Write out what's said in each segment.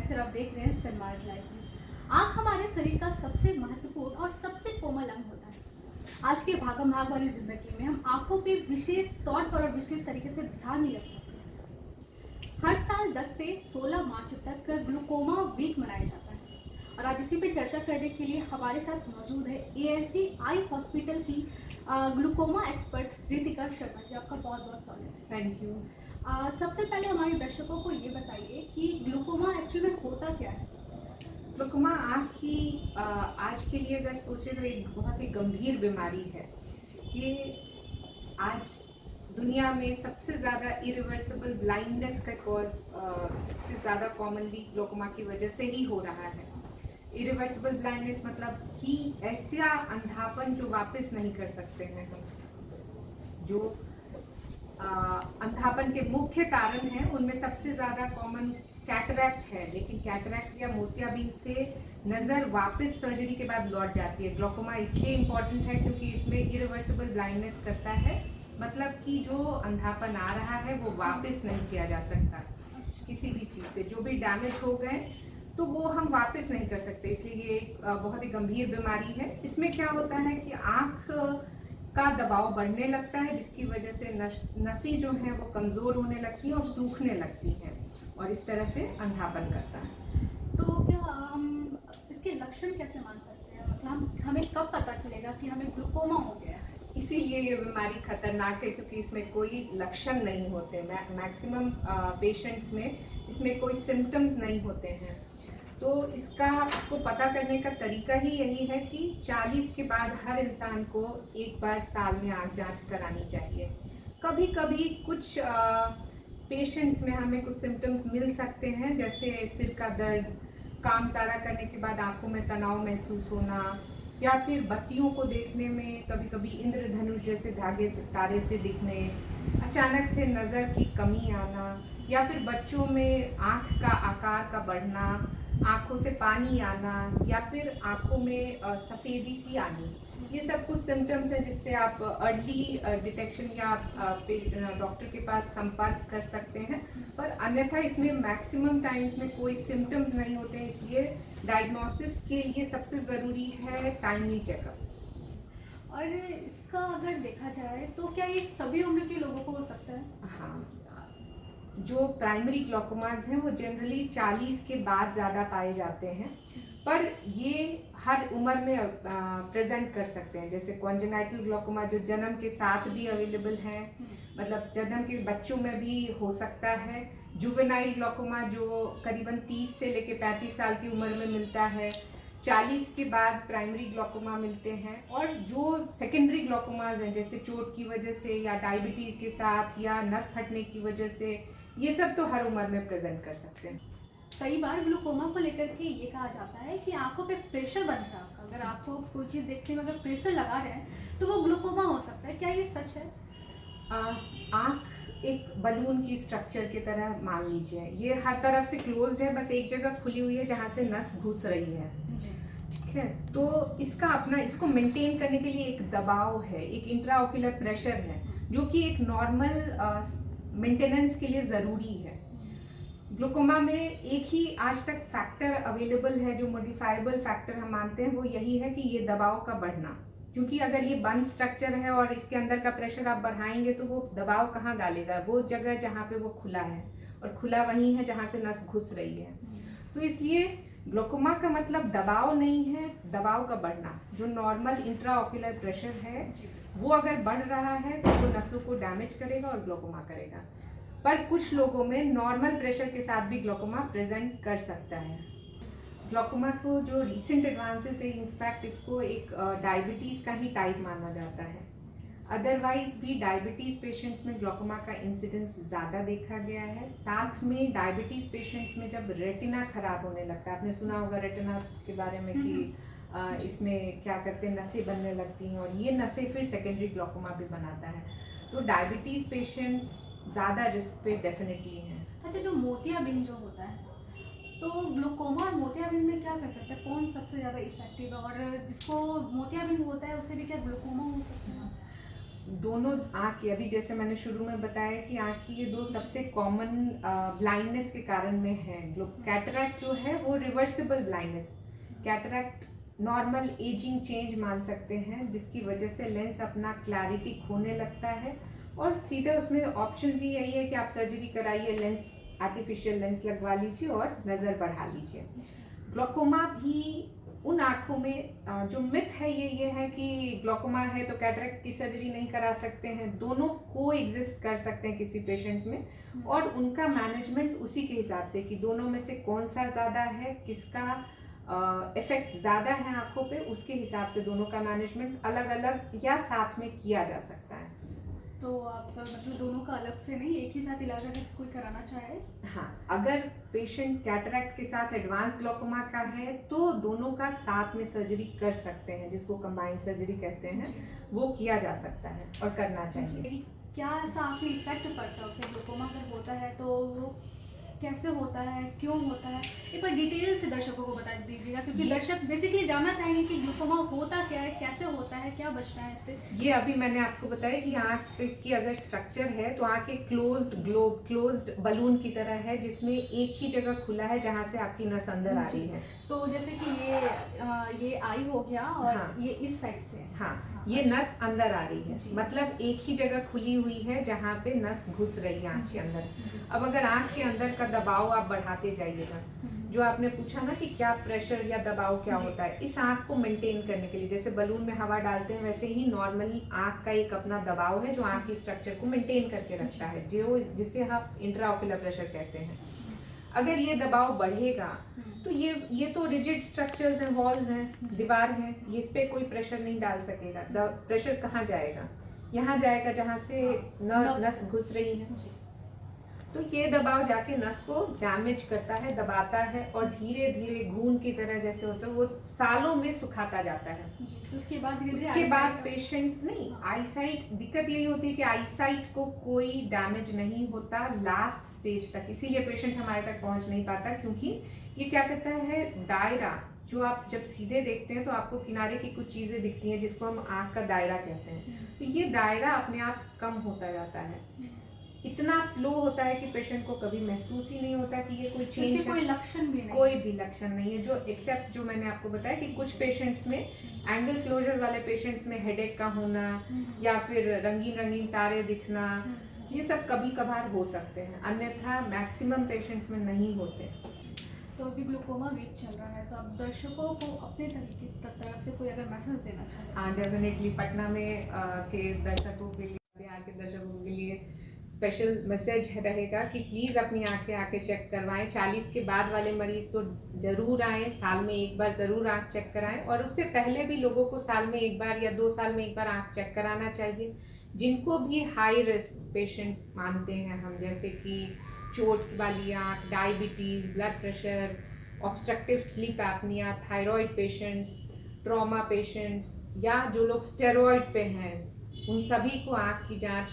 Cancer. आप देख रहे हैं सनमार्ग लाइव न्यूज़। आँख हमारे शरीर का सबसे महत्वपूर्ण और सबसे कोमल अंग होता है। आज के भागम भाग वाली जिंदगी में हम आँखों पे विशेष तौर पर और विशेष तरीके से ध्यान नहीं रख पाते। हर साल 10 से 16 मार्च तक ग्लूकोमा वीक मनाया जाता है और आज इसी पे चर्चा करने के लिए हमारे साथ मौजूद है एएनसी आई हॉस्पिटल की ग्लूकोमा एक्सपर्ट रितिका शर्मा जी। आपका बहुत बहुत स्वागत है। Thank you. सबसे पहले हमारे दर्शकों को ये बताइए कि ग्लूकोमा एक्चुअली में होता क्या है। ग्लूकोमा आँख की आज के लिए अगर सोचे तो एक बहुत ही गंभीर बीमारी है। ये आज दुनिया में सबसे ज़्यादा इरिवर्सिबल ब्लाइंडनेस का कॉज सबसे ज़्यादा कॉमनली ग्लूकोमा की वजह से ही हो रहा है। इरिवर्सिबल ब्लाइंडनेस मतलब कि ऐसा अंधापन जो वापस नहीं कर सकते हैं हम। जो अंधापन के मुख्य कारण हैं उनमें सबसे ज़्यादा कॉमन कैटरैक्ट है, लेकिन कैटरैक्ट या मोतियाबिंद से नज़र वापस सर्जरी के बाद लौट जाती है। ग्लूकोमा इसलिए इम्पॉर्टेंट है क्योंकि इसमें इरिवर्सिबल ब्लाइंडनेस करता है, मतलब कि जो अंधापन आ रहा है वो वापस नहीं किया जा सकता। किसी भी चीज़ से जो भी डैमेज हो गए तो वो हम वापस नहीं कर सकते, इसलिए ये एक बहुत ही गंभीर बीमारी है। इसमें क्या होता है कि आँख का दबाव बढ़ने लगता है, जिसकी वजह से नसें जो हैं वो कमज़ोर होने लगती हैं और सूखने लगती हैं और इस तरह से अंधापन करता है। तो क्या हम इसके लक्षण कैसे मान सकते हैं, मतलब हमें कब पता चलेगा कि हमें ग्लूकोमा हो गया है। इसीलिए ये बीमारी खतरनाक है क्योंकि इसमें कोई लक्षण नहीं होते। मैक्सिमम पेशेंट्स में इसमें कोई सिम्टम्स नहीं होते हैं। तो इसको पता करने का तरीका ही यही है कि 40 के बाद हर इंसान को एक बार साल में आँख जांच करानी चाहिए। कभी कभी कुछ पेशेंट्स में हमें कुछ सिम्टम्स मिल सकते हैं, जैसे सिर का दर्द, काम ज़्यादा करने के बाद आंखों में तनाव महसूस होना, या फिर बत्तियों को देखने में कभी कभी इंद्रधनुष जैसे धागे तारे से दिखने, अचानक से नज़र की कमी आना, या फिर बच्चों में आँख का आकार का बढ़ना, आँखों से पानी आना, या फिर आँखों में सफ़ेदी सी आनी। ये सब कुछ सिम्टम्स हैं जिससे आप अर्ली डिटेक्शन या डॉक्टर के पास संपर्क कर सकते हैं। पर अन्यथा इसमें मैक्सिमम टाइम्स में कोई सिम्टम्स नहीं होते हैं, इसलिए डायग्नोसिस के लिए सबसे ज़रूरी है टाइमली चेकअप। और इसका अगर देखा जाए तो क्या ये सभी उम्र के लोगों को हो सकता है? हाँ, जो प्राइमरी ग्लूकोमाज हैं वो जनरली 40 के बाद ज़्यादा पाए जाते हैं, पर ये हर उम्र में प्रेजेंट कर सकते हैं। जैसे कॉन्जेनाइटल ग्लूकोमा जो जन्म के साथ भी अवेलेबल है, मतलब जन्म के बच्चों में भी हो सकता है। जुवेनाइल ग्लूकोमा जो करीबन 30 से लेकर 35 साल की उम्र में मिलता है। 40 के बाद प्राइमरी ग्लूकोमा मिलते हैं। और जो सेकेंडरी ग्लूकोमाज हैं, जैसे चोट की वजह से या डायबिटीज़ के साथ या नस फटने की वजह से, ये सब तो हर उम्र में प्रेजेंट कर सकते हैं। कई बार ग्लूकोमा को लेकर के ये कहा जाता है कि आंखों पे प्रेशर बन रहा है। अगर आपको कोई चीज़ देखने में अगर प्रेशर लगा रहे हैं तो वो ग्लूकोमा हो सकता है। क्या ये सच है? आँख एक बलून की स्ट्रक्चर की तरह मान लीजिए, ये हर तरफ से क्लोज्ड है, बस एक जगह खुली हुई है जहाँ से नस घुस रही है। ठीक है, तो इसको मेंटेन करने के लिए एक दबाव है, एक इंट्राओक्यूलर प्रेशर है, जो कि एक नॉर्मल मेंटेनेंस के लिए ज़रूरी है। ग्लूकोमा में एक ही आज तक फैक्टर अवेलेबल है जो मॉडिफाइबल फैक्टर हम मानते हैं, वो यही है कि ये दबाव का बढ़ना। क्योंकि अगर ये बंद स्ट्रक्चर है और इसके अंदर का प्रेशर आप बढ़ाएंगे तो वो दबाव कहाँ डालेगा? वो जगह जहाँ पे वो खुला है, और खुला वहीं है जहाँ से नस घुस रही है। तो इसलिए ग्लूकोमा का मतलब दबाव नहीं है, दबाव का बढ़ना। जो नॉर्मल इंट्राओक्यूलर प्रेशर है वो अगर बढ़ रहा है तो वो नसों को डैमेज करेगा और ग्लूकोमा करेगा। पर कुछ लोगों में नॉर्मल प्रेशर के साथ भी ग्लूकोमा प्रेजेंट कर सकता है। ग्लूकोमा को जो रीसेंट एडवांसेस है, इनफैक्ट इसको एक डायबिटीज़ का ही टाइप माना जाता है। अदरवाइज भी डायबिटीज़ पेशेंट्स में ग्लूकोमा का इंसिडेंस ज़्यादा देखा गया है। साथ में डायबिटीज़ पेशेंट्स में जब रेटिना खराब होने लगता है, आपने सुना होगा रेटिना के बारे में कि इसमें क्या करते हैं, नसें बनने लगती हैं और ये नसें फिर सेकेंडरी ग्लूकोमा भी बनाता है। तो डायबिटीज़ पेशेंट्स ज़्यादा रिस्क पे डेफिनेटली हैं। अच्छा, जो मोतियाबिंद जो होता है, तो ग्लूकोमा और मोतियाबिंद में क्या कर सकते हैं? कौन सबसे ज़्यादा इफेक्टिव है? और जिसको मोतियाबिंद होता है उसे भी क्या ग्लूकोमा हो सकता है? दोनों आँख की, अभी जैसे मैंने शुरू में बताया कि आँख की ये दो सबसे कॉमन ब्लाइंडनेस के कारण में है। कैटरैक्ट जो है वो reversible blindness, cataract normal ageing change मान सकते हैं, जिसकी वजह से लेंस अपना क्लैरिटी खोने लगता है और सीधे उसमें ऑप्शंस ही यही है कि आप सर्जरी कराइए, लेंस आर्टिफिशियल लेंस लगवा लीजिए और नज़र बढ़ा लीजिए। ग्लोकोमा भी उन आँखों में जो मिथ है ये है कि ग्लोकोमा है तो कैटरेक्ट की सर्जरी नहीं करा सकते हैं। दोनों को एग्जिस्ट कर सकते हैं किसी पेशेंट में, और उनका मैनेजमेंट उसी के हिसाब से कि दोनों में से कौन सा ज़्यादा है, किसका इफेक्ट ज़्यादा है आँखों पे, उसके हिसाब से दोनों का मैनेजमेंट अलग अलग या साथ में किया जा सकता है। तो आप मतलब दोनों का अलग से नहीं, एक ही साथ इलाज अगर कोई कराना चाहे? हाँ, अगर पेशेंट कैटरैक्ट के साथ एडवांस ग्लोकोमा का है तो दोनों का साथ में सर्जरी कर सकते हैं, जिसको कंबाइंड सर्जरी कहते हैं, वो किया जा सकता है और करना चाहिए। क्या ऐसा आँख में इफेक्ट पड़ता है उसे, ग्लोकोमा अगर होता है तो वो कैसे होता है, क्यों होता है? एक बार डिटेल से दर्शकों को बता दीजिएगा, क्योंकि दर्शक बेसिकली जानना चाहेंगे कि ग्लूकोमा होता क्या है, कैसे होता है, क्या बचना है इससे। ये अभी मैंने आपको बताया कि आँख की अगर स्ट्रक्चर है तो आँख एक क्लोज्ड ग्लोब, क्लोज्ड बलून की तरह है, जिसमें एक ही जगह खुला है जहाँ से आपकी नस अंदर आ रही है। तो जैसे कि ये आई हो गया और हाँ, ये इस साइड से, हाँ, ये नस अंदर आ रही है, मतलब एक ही जगह खुली हुई है जहाँ पे नस घुस रही है आँख के अंदर। अब अगर आँख के अंदर का दबाव आप बढ़ाते जाइएगा, जो आपने पूछा ना कि क्या प्रेशर या दबाव क्या होता है, इस आँख को मेंटेन करने के लिए जैसे बलून में हवा डालते हैं, वैसे ही नॉर्मली आँख का एक अपना दबाव है जो आँख की स्ट्रक्चर को मेंटेन करके रखता है, जो जिसे आप इंट्राओकुलर प्रेशर कहते हैं। अगर ये दबाव बढ़ेगा तो ये तो रिजिड स्ट्रक्चर्स हैं, वॉल्स हैं, दीवार हैं, ये इस पे कोई प्रेशर नहीं डाल सकेगा। प्रेशर कहाँ जाएगा? यहाँ जाएगा जहाँ से नस घुस रही है। तो ये दबाव जाके नस को डैमेज करता है, दबाता है और धीरे धीरे घून की तरह जैसे होता है वो सालों में सुखाता जाता है। उसके बाद पेशेंट नहीं, आईसाइट, दिक्कत यही होती है कि आईसाइट को कोई डैमेज नहीं होता लास्ट स्टेज तक, इसीलिए पेशेंट हमारे तक पहुंच नहीं पाता, क्योंकि ये क्या करता है, दायरा जो आप जब सीधे देखते हैं तो आपको किनारे की कुछ चीजें दिखती हैं जिसको हम आँख का दायरा कहते हैं, तो ये दायरा अपने आप कम होता जाता है। इतना स्लो होता है कि पेशेंट को कभी महसूस ही नहीं होता कि ये कोई चेंज है, कोई लक्षण भी नहीं, कोई भी लक्षण नहीं है, जो एक्सेप्ट जो मैंने आपको बताया कि कुछ पेशेंट्स में एंगल क्लोजर वाले पेशेंट्स में हेडेक का होना या फिर रंगीन रंगीन तारे दिखना, ये सब कभी कभार हो सकते हैं, अन्यथा मैक्सिमम पेशेंट्स में नहीं होते। तो अभी ग्लूकोमा वीक चल रहा है, तो आप दर्शकों को अपने तरीके तरफ से कोई अगर मैसेज देना चाहें? हाँ, डेफिनेटली पटना में के दर्शकों के लिए, बिहार के दर्शकों के लिए स्पेशल मैसेज रहेगा कि प्लीज़ अपनी आँखें आके चेक करवाएं। 40 के बाद वाले मरीज तो ज़रूर आएँ, साल में एक बार ज़रूर आँख चेक कराएं, और उससे पहले भी लोगों को साल में एक बार या 2 साल में एक बार आँख चेक कराना चाहिए। जिनको भी हाई रिस्क पेशेंट्स मानते हैं हम, जैसे कि चोट वाली आँख, diabetes, blood pressure, obstructive sleep apnoea, thyroid patients, trauma patients, या जो लोग स्टेरॉइड पे हैं, उन सभी को आँख की जांच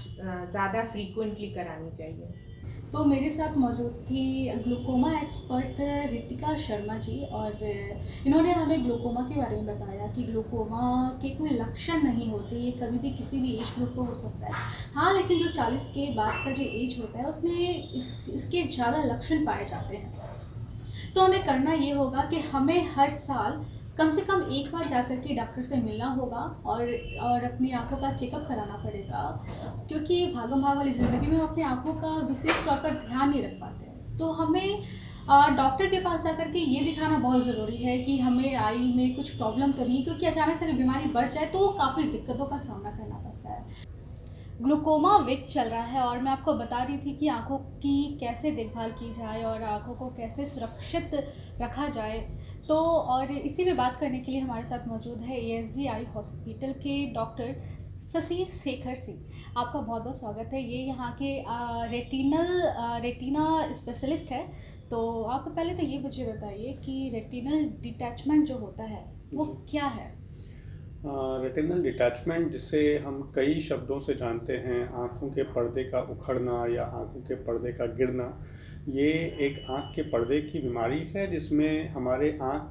ज़्यादा फ्रीक्वेंटली करानी चाहिए। तो मेरे साथ मौजूद थी ग्लूकोमा एक्सपर्ट रितिका शर्मा जी, और इन्होंने हमें ग्लूकोमा के बारे में बताया कि ग्लूकोमा के कोई लक्षण नहीं होते, ये कभी भी किसी भी एज ग्रुप को हो सकता है। हाँ, लेकिन जो 40 के बाद का जो एज होता है उसमें इसके ज़्यादा लक्षण पाए जाते हैं। तो हमें करना ये होगा कि हमें हर साल कम से कम एक बार जाकर के डॉक्टर से मिलना होगा और अपनी आंखों का चेकअप कराना पड़ेगा, क्योंकि भागम भाग वाली ज़िंदगी में हम अपनी आंखों का विशेष तौर पर ध्यान नहीं रख पाते। तो हमें डॉक्टर के पास जाकर के ये दिखाना बहुत ज़रूरी है कि हमें आई में कुछ प्रॉब्लम तो नहीं, क्योंकि अचानक से अगर बीमारी बढ़ जाए तो काफ़ी दिक्कतों का सामना करना पड़ता है। ग्लूकोमा वीक चल रहा है और मैं आपको बता रही थी कि आंखों की कैसे देखभाल की जाए और आंखों को कैसे सुरक्षित रखा जाए। तो और इसी में बात करने के लिए हमारे साथ मौजूद है ASG आई हॉस्पिटल के डॉक्टर शशि शेखर सिंह। आपका बहुत बहुत स्वागत है। ये यहाँ के रेटिना स्पेशलिस्ट है। तो आप पहले तो ये मुझे बताइए कि रेटिनल डिटैचमेंट जो होता है वो क्या है? रेटिनल डिटैचमेंट, जिसे हम कई शब्दों से जानते हैं, आँखों के पर्दे का उखड़ना या आँखों के पर्दे का गिरना, ये एक आँख के पर्दे की बीमारी है जिसमें हमारे आँख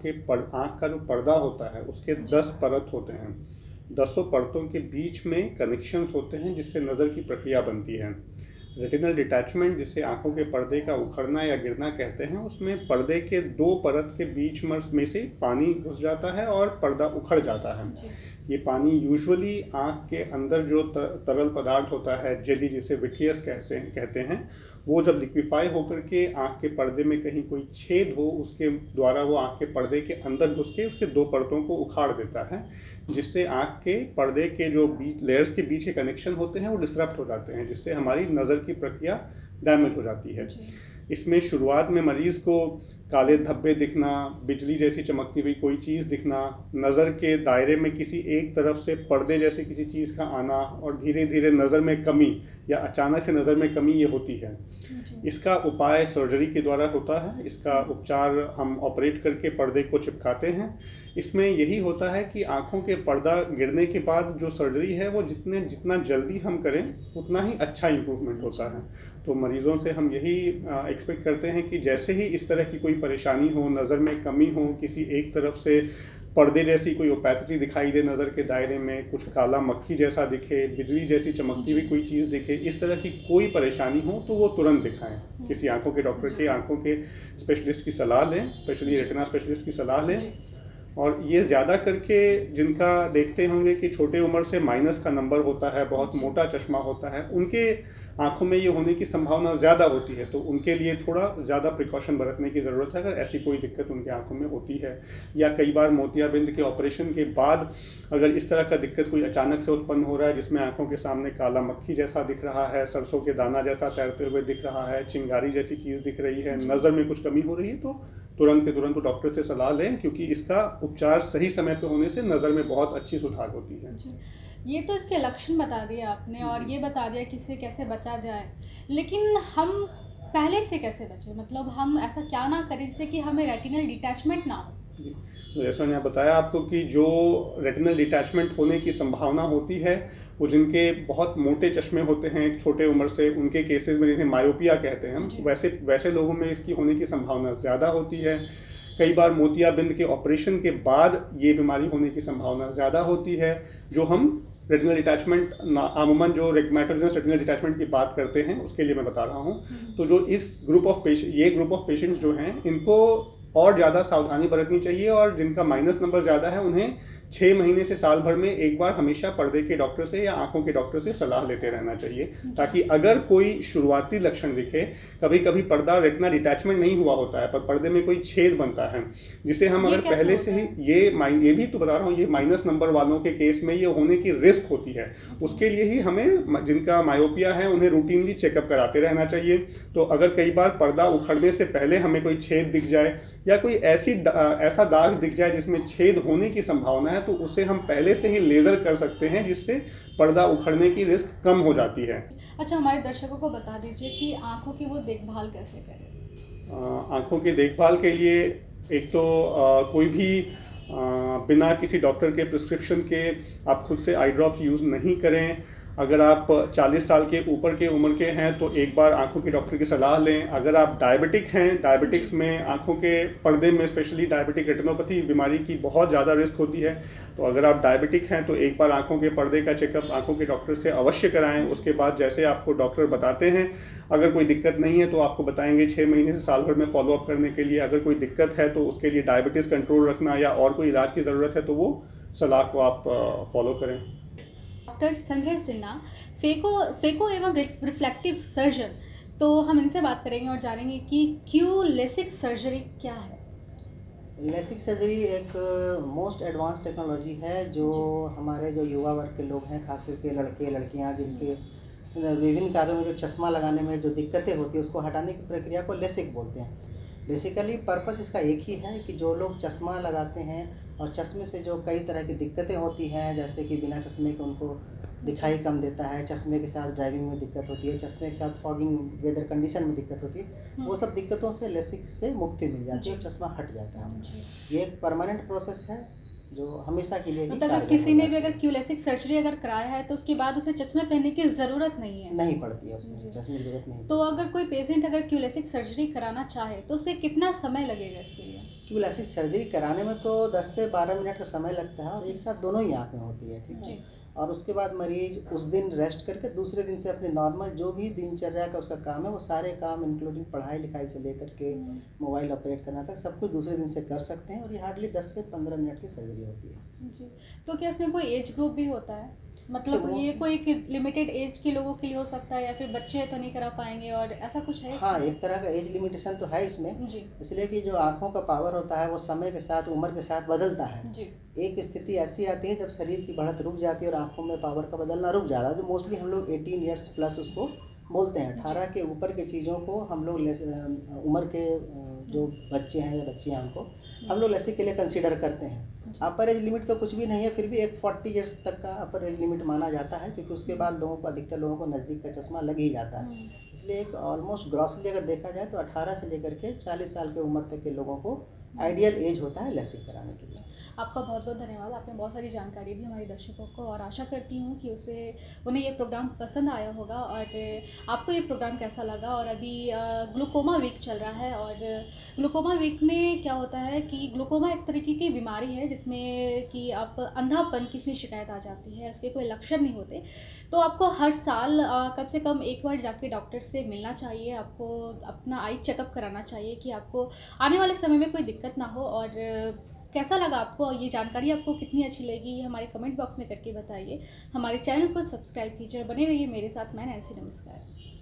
का जो पर्दा होता है उसके 10 परत होते हैं। दसों परतों के बीच में कनेक्शंस होते हैं जिससे नज़र की प्रक्रिया बनती है। रेटिनल डिटैचमेंट, जिसे आंखों के पर्दे का उखड़ना या गिरना कहते हैं, उसमें पर्दे के दो परत के बीच में से पानी घुस जाता है और पर्दा उखड़ जाता है। ये पानी यूजुअली आँख के अंदर जो तरल पदार्थ होता है, जेली जिसे विट्रियस कहते हैं, वो जब लिक्विफाई होकर के आँख के पर्दे में कहीं कोई छेद हो, उसके द्वारा वो आँख के पर्दे के अंदर घुस के उसके दो परतों को उखाड़ देता है, जिससे आँख के पर्दे के जो बीच लेयर्स के बीच के कनेक्शन होते हैं वो डिसरप्ट हो जाते हैं, जिससे हमारी नज़र की प्रक्रिया डैमेज हो जाती है। इसमें शुरुआत में मरीज़ को काले धब्बे दिखना, बिजली जैसी चमकती हुई कोई चीज़ दिखना, नज़र के दायरे में किसी एक तरफ से पर्दे जैसी किसी चीज़ का आना और धीरे धीरे नज़र में कमी या अचानक से नज़र में कमी ये होती है। इसका उपाय सर्जरी के द्वारा होता है। इसका उपचार हम ऑपरेट करके पर्दे को चिपकाते हैं। इसमें यही होता है कि आँखों के पर्दा गिरने के बाद जो सर्जरी है वो जितना जल्दी हम करें उतना ही अच्छा इम्प्रूवमेंट होता है। तो मरीज़ों से हम यही एक्सपेक्ट करते हैं कि जैसे ही इस तरह की कोई परेशानी हो, नज़र में कमी हो, किसी एक तरफ से पर्दे जैसी कोई ओपेसिटी दिखाई दे नज़र के दायरे में, कुछ काला मक्खी जैसा दिखे, बिजली जैसी चमकती हुई कोई चीज़ दिखे, इस तरह की कोई परेशानी हो तो वो तुरंत दिखाएं। किसी आंखों के डॉक्टर के, आंखों के स्पेशलिस्ट की सलाह लें, स्पेशली रेटिना स्पेशलिस्ट की सलाह लें। और ये ज़्यादा करके जिनका देखते होंगे कि छोटे उम्र से माइनस का नंबर होता है, बहुत मोटा चश्मा होता है, उनके आंखों में ये होने की संभावना ज़्यादा होती है, तो उनके लिए थोड़ा ज़्यादा प्रिकॉशन बरतने की ज़रूरत है अगर ऐसी कोई दिक्कत उनके आंखों में होती है। या कई बार मोतियाबिंद के ऑपरेशन के बाद अगर इस तरह का दिक्कत कोई अचानक से उत्पन्न हो रहा है, जिसमें आंखों के सामने काला मक्खी जैसा दिख रहा है, सरसों के दाना जैसा तैरते हुए दिख रहा है, चिंगारी जैसी चीज़ दिख रही है, नज़र में कुछ कमी हो रही है, तो तुरंत के तुरंत डॉक्टर से सलाह लें, क्योंकि इसका उपचार सही समय पर होने से नज़र में बहुत अच्छी सुधार होती है। ये तो इसके लक्षण बता दिए आपने और ये बता दिया कि इससे कैसे बचा जाए, लेकिन हम पहले से कैसे बचें? मतलब हम ऐसा क्या ना करें जिससे कि हमें रेटिनल डिटैचमेंट ना हो? तो जैसा मैंने बताया आपको कि जो रेटिनल डिटैचमेंट होने की संभावना होती है, वो जिनके बहुत मोटे चश्मे होते हैं छोटे उम्र से, उनके केसेस में जिन्हें मायोपिया कहते हैं हम, वैसे लोगों में इसकी होने की संभावना ज़्यादा होती है। कई बार मोतियाबिंद के ऑपरेशन के बाद ये बीमारी होने की संभावना ज़्यादा होती है। जो हम रेटिनल डिटैचमेंट अमूमन जो मैक्यूलर रेटिनल डिटैचमेंट की बात करते हैं उसके लिए मैं बता रहा हूँ। तो जो इस ग्रुप ऑफ पेशेंट्स जो हैं, इनको और ज़्यादा सावधानी बरतनी चाहिए, और जिनका माइनस नंबर ज़्यादा है उन्हें 6 महीने से साल भर में एक बार हमेशा पर्दे के डॉक्टर से या आंखों के डॉक्टर से सलाह लेते रहना चाहिए, ताकि अगर कोई शुरुआती लक्षण दिखे, कभी कभी पर्दा रेटिना डिटैचमेंट नहीं हुआ होता है पर पर्दे में कोई छेद बनता है, जिसे हम अगर पहले से ही ये भी तो बता रहा हूँ, ये माइनस नंबर वालों के केस में ये होने की रिस्क होती है। उसके लिए ही हमें, जिनका मायोपिया है, उन्हें रूटीनली चेकअप कराते रहना चाहिए। तो अगर कई बार पर्दा उखड़ने से पहले हमें कोई छेद दिख जाए या कोई ऐसा दाग दिख जाए जिसमें छेद होने की संभावना है, तो उसे हम पहले से ही लेज़र कर सकते हैं, जिससे पर्दा उखड़ने की रिस्क कम हो जाती है। अच्छा, हमारे दर्शकों को बता दीजिए कि आंखों की वो देखभाल कैसे करें? आंखों की देखभाल के लिए एक तो कोई भी बिना किसी डॉक्टर के प्रिस्क्रिप्शन के आप खुद से आई ड्रॉप्स यूज़ नहीं करें। अगर आप 40 साल के ऊपर के उम्र के हैं तो एक बार आंखों के डॉक्टर की सलाह लें। अगर आप डायबिटिक हैं, डायबिटिक्स में आंखों के पर्दे में स्पेशली डायबिटिक रेटिनोपैथी बीमारी की बहुत ज़्यादा रिस्क होती है, तो अगर आप डायबिटिक हैं तो एक बार आंखों के पर्दे का चेकअप आंखों के डॉक्टर से अवश्य कराएं। उसके बाद जैसे आपको डॉक्टर बताते हैं, अगर कोई दिक्कत नहीं है तो आपको बताएंगे 6 महीने से साल भर में फॉलोअप करने के लिए। अगर कोई दिक्कत है तो उसके लिए डायबिटीज़ कंट्रोल रखना या और कोई इलाज की ज़रूरत है तो वो सलाह को आप फॉलो करें। डॉक्टर संजय सिन्हा, फेको एवं रिफ्लेक्टिव सर्जन, तो हम इनसे बात करेंगे और जानेंगे कि क्यों लेसिक सर्जरी क्या है। लेसिक सर्जरी एक मोस्ट एडवांस टेक्नोलॉजी है जो हमारे जो युवा वर्ग के लोग हैं, खास करके लड़के लड़कियां, जिनके विभिन्न कार्यों में जो चश्मा लगाने में जो दिक्कतें होती है उसको हटाने की प्रक्रिया को लेसिक बोलते हैं। बेसिकली पर्पस इसका एक ही है कि जो लोग चश्मा लगाते हैं और चश्मे से जो कई तरह की दिक्कतें होती हैं, जैसे कि बिना चश्मे के उनको दिखाई कम देता है, चश्मे के साथ ड्राइविंग में दिक्कत होती है, चश्मे के साथ फॉगिंग वेदर कंडीशन में दिक्कत होती है, वो सब दिक्कतों से लेसिक से मुक्ति मिल जाती है और चश्मा हट जाता है। ये एक परमानेंट प्रोसेस है जो हमेशा के लिए ही मतलब अगर कारगर किसी हो ने भी जाती अगर क्यूलेसिक सर्जरी अगर कराया है तो उसके बाद उसे चश्मे पहनने की ज़रूरत नहीं है। नहीं पड़ती है, उसमें जी। चश्मे की जरूरत नहीं तो पड़ती। अगर कोई पेशेंट अगर क्यूलेसिक सर्जरी कराना चाहे तो उसे कितना समय लगेगा इसके लिए? क्योंकि सर्जरी कराने में तो 10 से 12 मिनट का समय लगता है और एक साथ दोनों ही आँख में होती है, ठीक जी। है। और उसके बाद मरीज उस दिन रेस्ट करके दूसरे दिन से अपने नॉर्मल जो भी दिनचर्या का उसका काम है वो सारे काम इंक्लूडिंग पढ़ाई लिखाई से लेकर के मोबाइल ऑपरेट करना तक सब कुछ दूसरे दिन से कर सकते हैं और ये हार्डली 10 से 15 मिनट की सर्जरी होती है। जी। तो क्या इसमें कोई एज ग्रुप भी होता है? मतलब तो ये कोई लिमिटेड एज के लोगों के लिए हो सकता है या फिर बच्चे तो नहीं करा पाएंगे और ऐसा कुछ है हाँ, इसमें? एक तरह का एज लिमिटेशन तो है इसमें, जी। इसलिए कि जो आँखों का पावर होता है वो समय के साथ, उम्र के साथ बदलता है। जी। एक स्थिति ऐसी आती है जब शरीर की बढ़त रुक जाती है और आँखों में पावर का बदलना रुक जाता है, जो मोस्टली हम लोग 18 ईयर्स प्लस उसको बोलते हैं। 18 के ऊपर के चीज़ों को हम लोग उम्र के जो बच्चे हैं या बच्चियाँ उनको हम लोग लेसिक के लिए कंसीडर करते हैं। अपर एज लिमिट तो कुछ भी नहीं है, फिर भी एक 40 ईयर्स तक का अपर एज लिमिट माना जाता है, क्योंकि उसके बाद लोगों को, अधिकतर लोगों को नज़दीक का चश्मा लग ही जाता है। इसलिए एक ऑलमोस्ट ग्रॉसली अगर देखा जाए तो 18 से लेकर के 40 साल की उम्र तक के लोगों को आइडियल एज होता है लेसिक कराने के लिए। आपका बहुत बहुत धन्यवाद। आपने बहुत सारी जानकारी दी हमारे दर्शकों को और आशा करती हूँ कि उन्हें ये प्रोग्राम पसंद आया होगा और आपको ये प्रोग्राम कैसा लगा। और अभी ग्लूकोमा वीक चल रहा है और ग्लूकोमा वीक में क्या होता है कि ग्लूकोमा एक तरीके की बीमारी है जिसमें कि आप अंधापन की इसमें शिकायत आ जाती है, उसके कोई लक्षण नहीं होते। तो आपको हर साल कम से कम एक बार जाके डॉक्टर से मिलना चाहिए, आपको अपना आई चेकअप कराना चाहिए कि आपको आने वाले समय में कोई दिक्कत ना हो। और कैसा लगा आपको ये जानकारी, आपको कितनी अच्छी लगी, ये हमारे कमेंट बॉक्स में करके बताइए। हमारे चैनल को सब्सक्राइब कीजिए और बने रहिए मेरे साथ। मैं नैन्सी, नमस्कार।